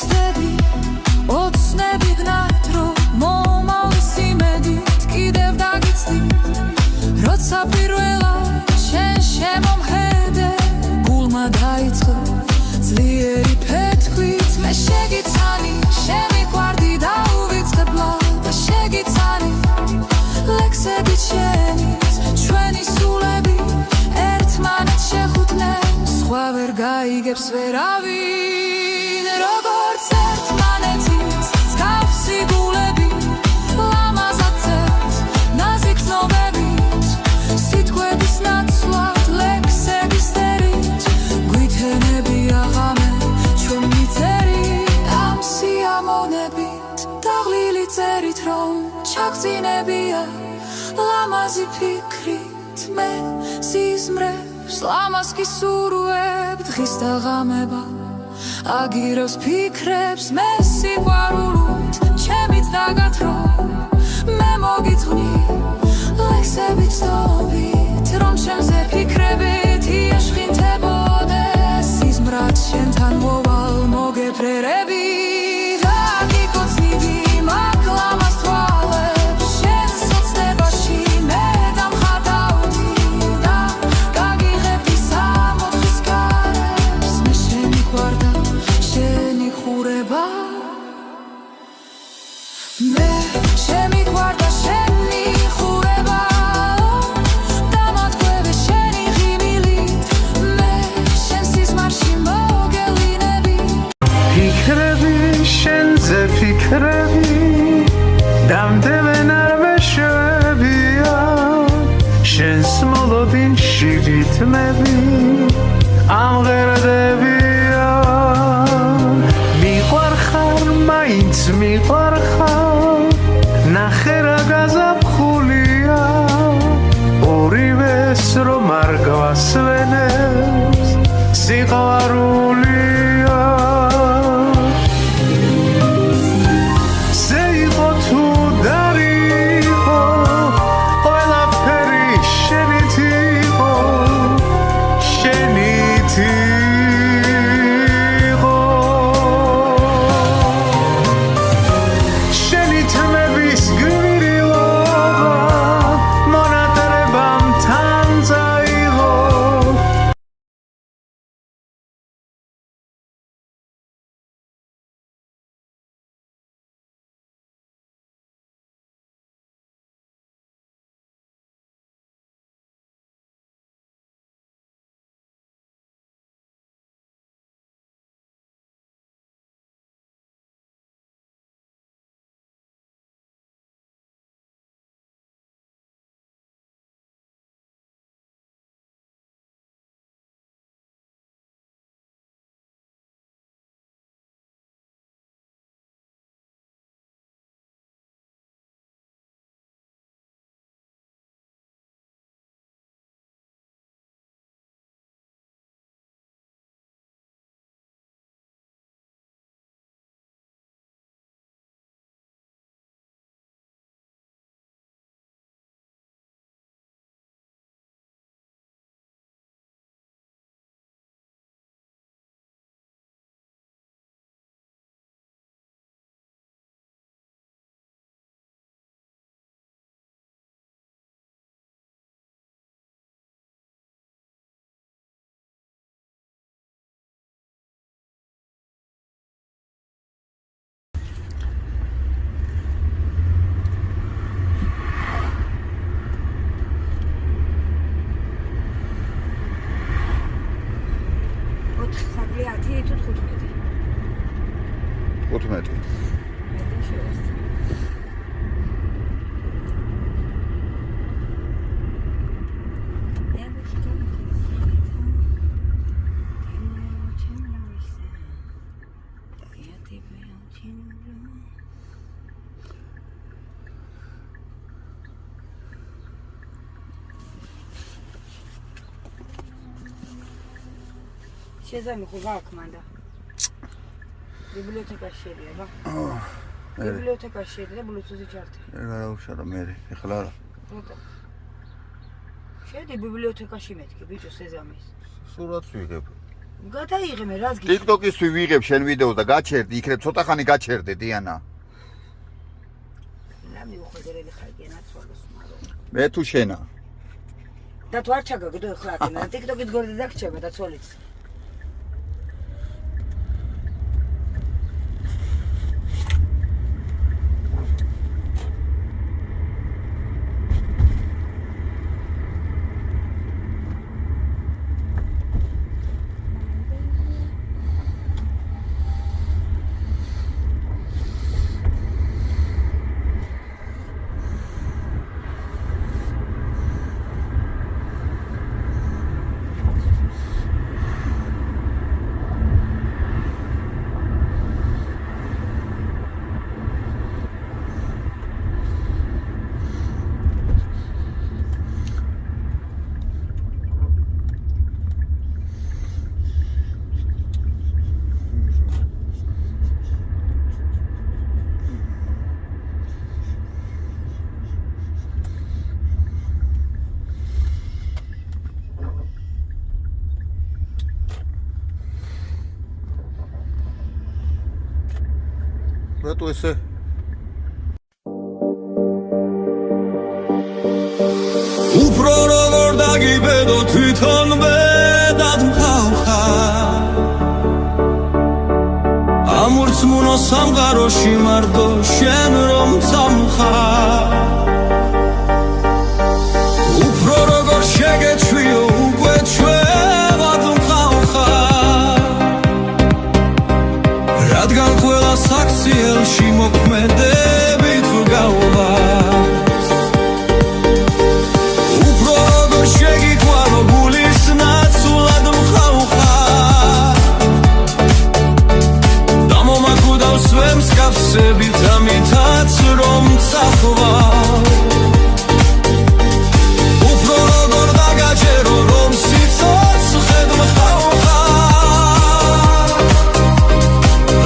მოგწდები ოცნები გნათ რომ მომავლის იმედით კიდევ დაგიცდი როცა პირველად შენ შემომხედე გულმა დაიწყო ძლიერი ფეთქვით მე შეგიცანი შემიყვარდი და უვიწყებლად და შეგიცანი ლექსებით შენით ჩვენი სულები ერთმანეთს შეხუტნեն სხვა ვერ გაიგებს ვერავინ როგორც ერთმანეთის მსგავსი გულები ლამაზად წერთ ნაზიკ ცნობებით სიტყვების ნაცვლად ლექსების წერით გვითენებია ღამე ჩვენ მიწერით ამ სიამოვნებით დაღლილი წერით რომ ჩაგწინებია ლამაზი ფიქრით მე სიზმრებს ლამაზ კი სურვებ დღის დაღამება აგიროს ფიქრებს მე სიყვარულით ჩემით დაგათრო მე მოგიძღვნი ლექსებით ცნობით რომ ჩემზე ფიქრებით იაშხინთებოდეს სიზმრად შენთან მოვალ მოგეფრერები და გიკოცნიდი მაგ ლამაზ თვალებს შენ სოცნებაში მე დამხატავდი და გაგიღებდი სამოთხის კარებს მე შენი გვარდა შენი ხურება მე შემიყვარდა შენი ხურება დამატყვევე შენი ღიმილით მე შენ სიზმარში მოგელინები ფიქრები შენზე ფიქრები დამდებენ არ მეშვებია შენს მოლოდინში ვითმები ამღერდებია მიყვარხარ მაინც მიყვარხარ ნახე რა გაზაფხულია ორივეს რომ არ გვასვენებს სიყვარულია ზე იყო თუ დარიყო ყველაფერი შენით იყო შენით იყო შენი თმების გვირილობა მონატრებამ თან წაიღო შეზამი ხო გაქვს მანდა ბიბლიოთეკაში შედია ბიბლიოთეკაში შედია ბლუთუზი ჩართი რა უშარო მე ეხლა რა რატო შედი ბიბლიოთეკაში მეთქი ბიჭო სეზამის სურათს ვიღებ გადაიღე მე რას გიქ TikTok-ის ვიღებ შენ ვიდეოს და გაჩერდი, იქნებ ცოტა ხანი გაჩერდე დიანა. რა მიუხედავად ხარგენა ცოლოს მარო მე თუ შენა. და თუ არ ჩაგაგდო ახლა აკენა TikTok-ით გორდი დაგჭება და ცოლიც რატო ესე? უფრო როგორ დაგიბედო თვითონვე დათმხავხარ ამურცმუნო სამყაროში მარტო შენ რომ წამხარ უფრო როგორ შეგეჩვიო უკვე ჩვევად მყავხარ რადგან ყველა საქციელში მოქმედებით ვგავარ უფრო როგორ შეგიყვანო გულის ნაცვლად მყავხარ და მომაკვდავს მსგავსებით ამითაც რომ წახვარ უფრო როგორ დაგაჯერო რომ სიცოცხლე მყავხარ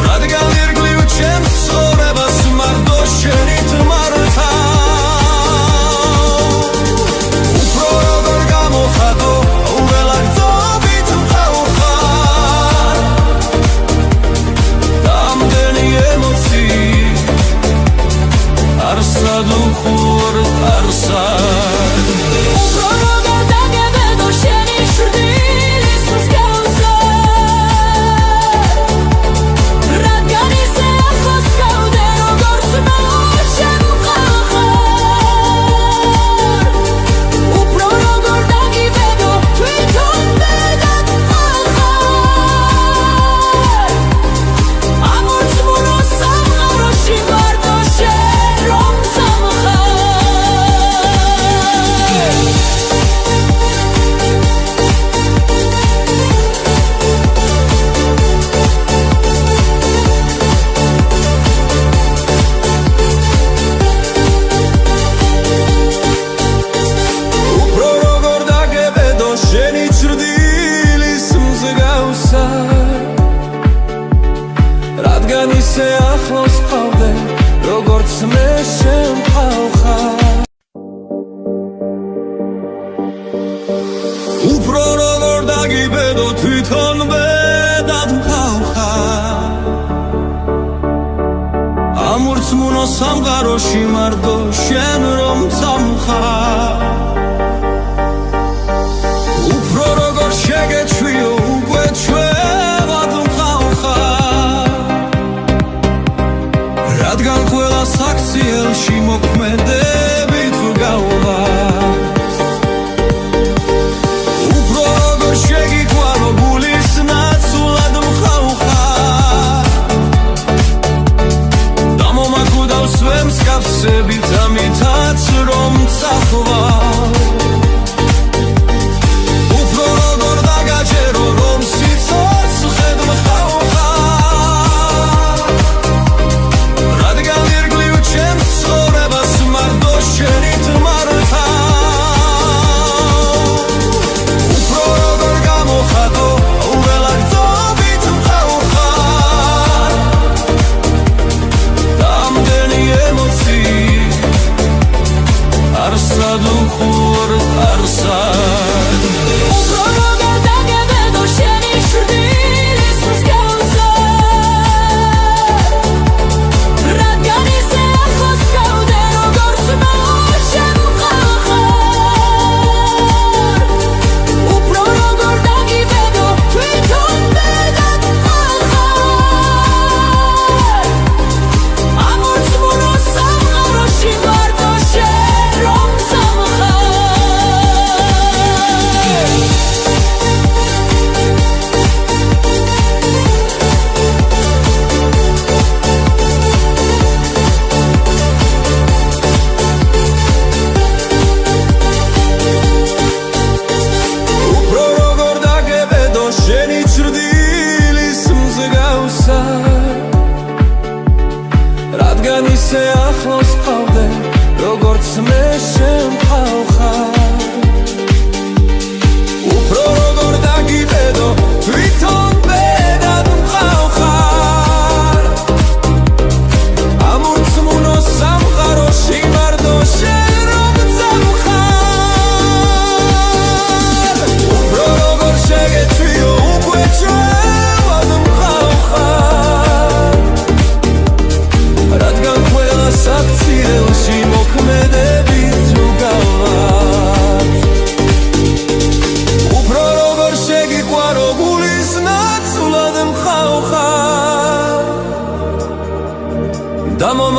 რადგან ირგლივ ჩემს ცხოვრებას მარტო შენით მართავ უფრო როგორ გამოხატო უველაგწობით მყავხარ და ამდენი ემოციით არსად უხურ არსად უფრო როგორ დაგებედო შენი შვილის მსგავსად რადგან ისე ახლოს გავდე როგორც შემხახარ უფრო როგორ დაგებედო თვითონვე დათმხავხარ ამორწმუნო სამყაროში მარტო შენ რომ წამხარ უფრო როგორ დაგებედო შენი ჭრდილის მსგავსად რადგან ისე ახლოს ყავდე როგორც მე შემყავხარ უფრო როგორ დაგიბედო თვითონვე დათმხავხარ ამურცმუნო სამყაროში მარტო შენ რომ წამხარ უფრო როგორ შეგეჩვიო უკვე ჩვევად მყავხარ რადგან ყველა საქციელში მოქმედებით ვგავარ უფრო როგორ შეგიყვანო გულის ნაცვლად მყავხარ და მომაკვდავს მსგავსებით ამითაც რომ წახვარ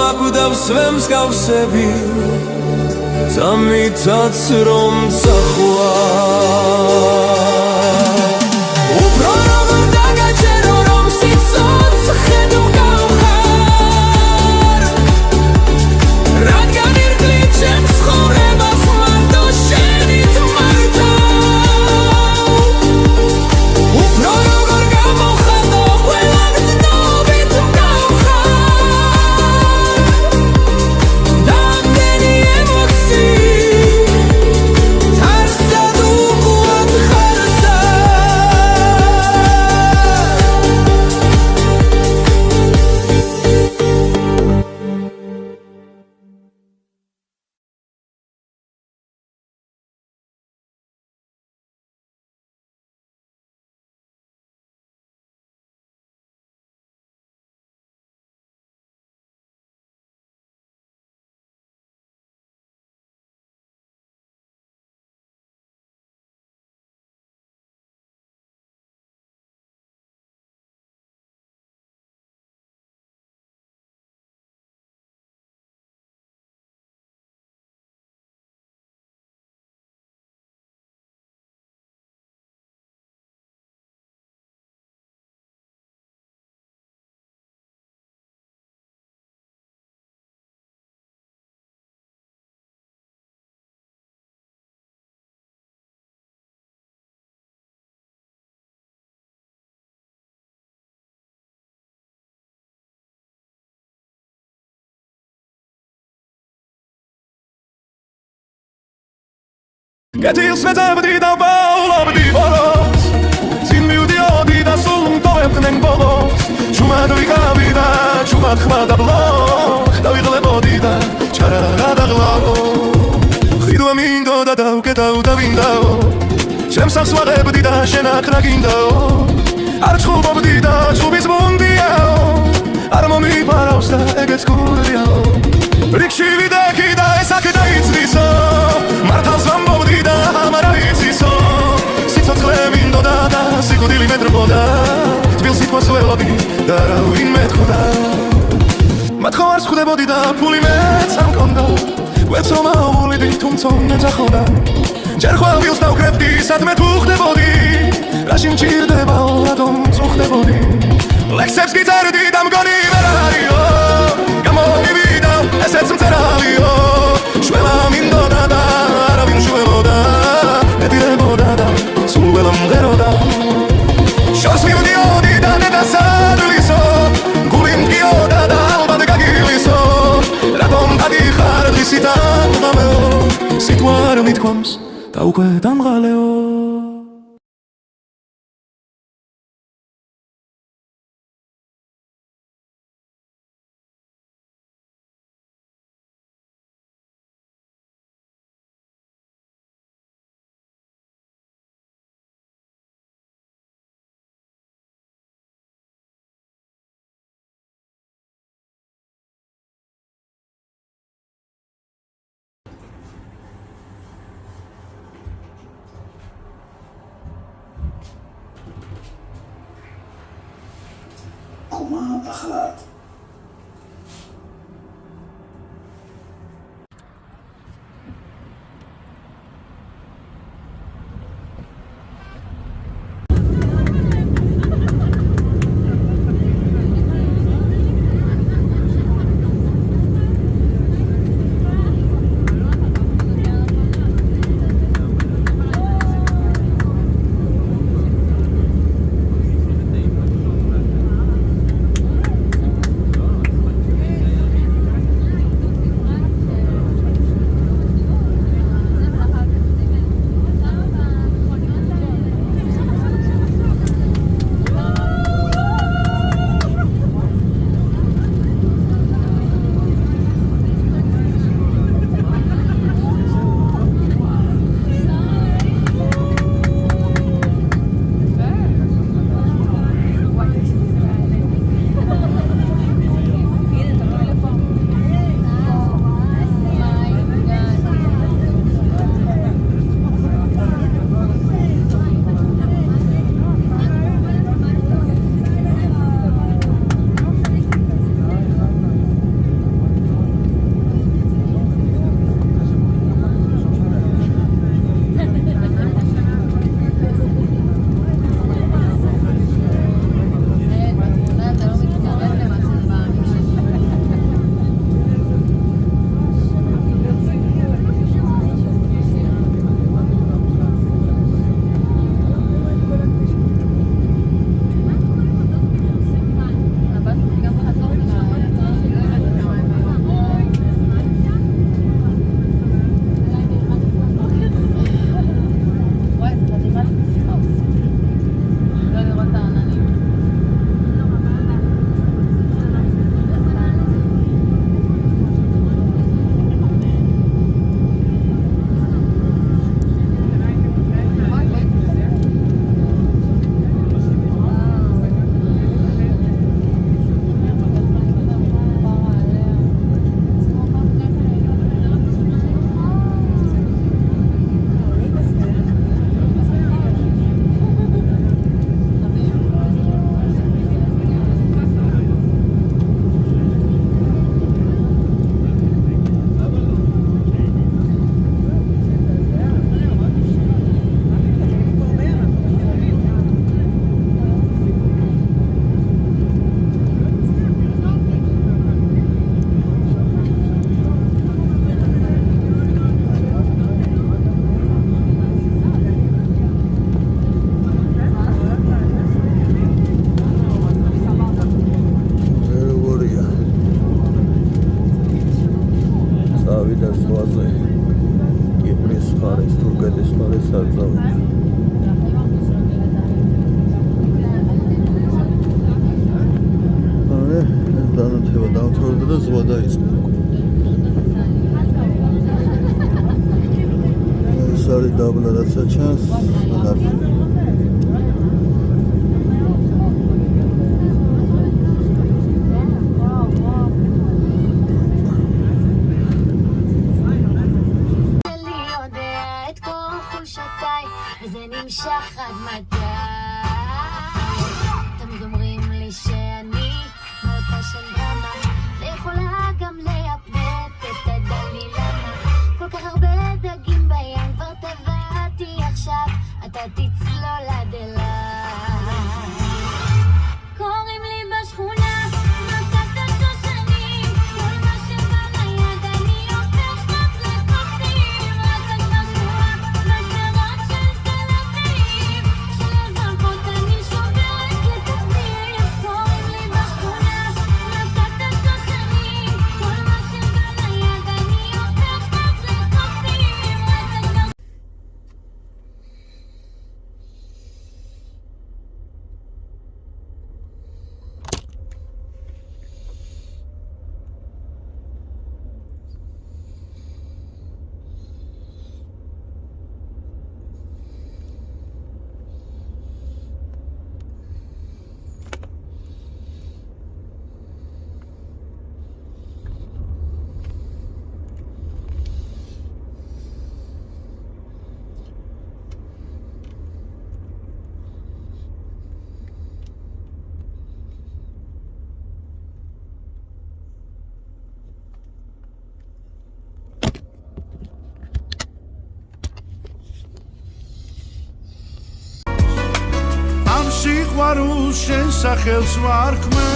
აკვდავს მსგავსები წამითაც რომ წახვა უფრო როგორ დაგაჭერო რომ სიცოცხლე გავხარ რადგან ირგვლივ ჩემს ცხოვრებას მარტო შენით მართავ უფრო როგორ გამოხატო ყველა გზნობით გავხარ რამდენი ემოციი თარსად უყუად ხარსა კეთილს მეძებდი და ბაულობდი ბოლოს წინ მივდიოდი და სულ მტოვებდნენ ბოლოს ჩუმად ვიკავი და ჩუმად ხმა და ბლოკ დავიღლებოდი და ჩარაღა და ღლავ ხვიდვა მინდოდა და უკეტავ და ვინდაო ჩემს ახს ვაღებდი და შენ აქ რა გინდაო არ ჩხუბობდი და ჩუბის მუნდიაო არ მომიპარავს და ეგეც გურიაო რიგში ვიდექი და ეს აქ დაიცდისო მართალს ვამბობდი და ამარა იცისო სიცოცხლე მინდოდა და სიკვდილი მეტრბოდა თბილ სიტყვას ველოდი და რა ვინმე თხვდა მათხოვარს ხვდებოდი და ფული მეც არ მქონდა ვეცო მაუვლიდი თუმცა მეძახოდა ჯერ ხვალვილს დავკრებდი სადმე თუ ხდებოდი რაში მჭირდებაო რატომ წუხდებოდი ლექსებს გიწერდი და მგონი ვერ არისო გამომივიდა ესეც მწერალიო შველა მინდოდა და არავინ შვებოდა ეტირებოდა და სულ ველა მღეროდა შორს მივდიოდი და დედასადლისო გული მგიოდა და ალბათ გაგილისო რატომ დაგიხარ დღისით ამღამეო სიტყვა არ მithქვამს და უკვე დამღალეო קומה אחת. ზღვა დაიწყო. ეს არის დაბლა რაცა ჩანს. זה נמשך עד מתי? תמיד אומרים לי שאני מלכה של דרמה, ויכולה גם להפנט את הדלי למה כל כך הרבה דגים בים כבר טבעתי עכשיו, אתה תצלול עד אליי. קוראים לי בשכונה מכת השושנים, כל מה שבא ליד אני הופכת לקוצים, רק את בשכונה בשדרות של תל אביב, שלזרקות אני שוברת לתחתית. קוראים לי בשכונה מכת השושנים, כל מה שבא ליד אני הופכת לקוצים, רק את בשכונה. ამ სიყვარულს შენ სახელს ვარქმე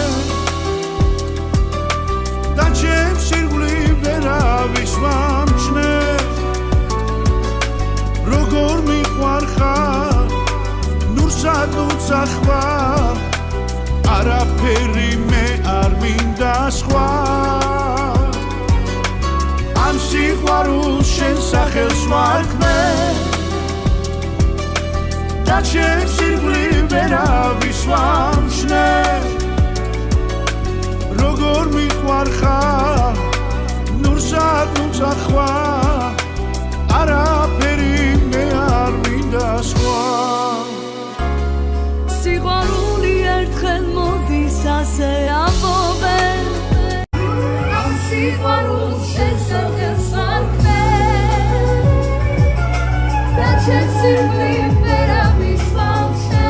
და ჩემს ირგვლივ ვერავის ვამჩნე როგორ მიყვარხარ ნურსად უცახვა არაფერი მე არ მინდა სხვა ამ სიყვარულს შენ სახელს ვარქმე და ჩემს ირგვლივ ვერავის ვამჩნე როგორ მიყვარხარ ნურსად უცახვა არაფერი მე არ მინდა სხვა სიყვარული ერთხელ მოდის ასე ამბობენ ამ სიყვარულს შენ სახელს ვარქმე და ჩემს ირგვლივ ვერავის ვამჩნე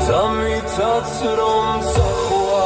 დამითაც რომ წახვა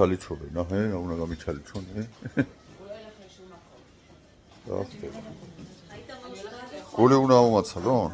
ჩალიჩობე, ნახე, უნდა გამიჩალიჩონე. გული უნდა მომაცა, რომ?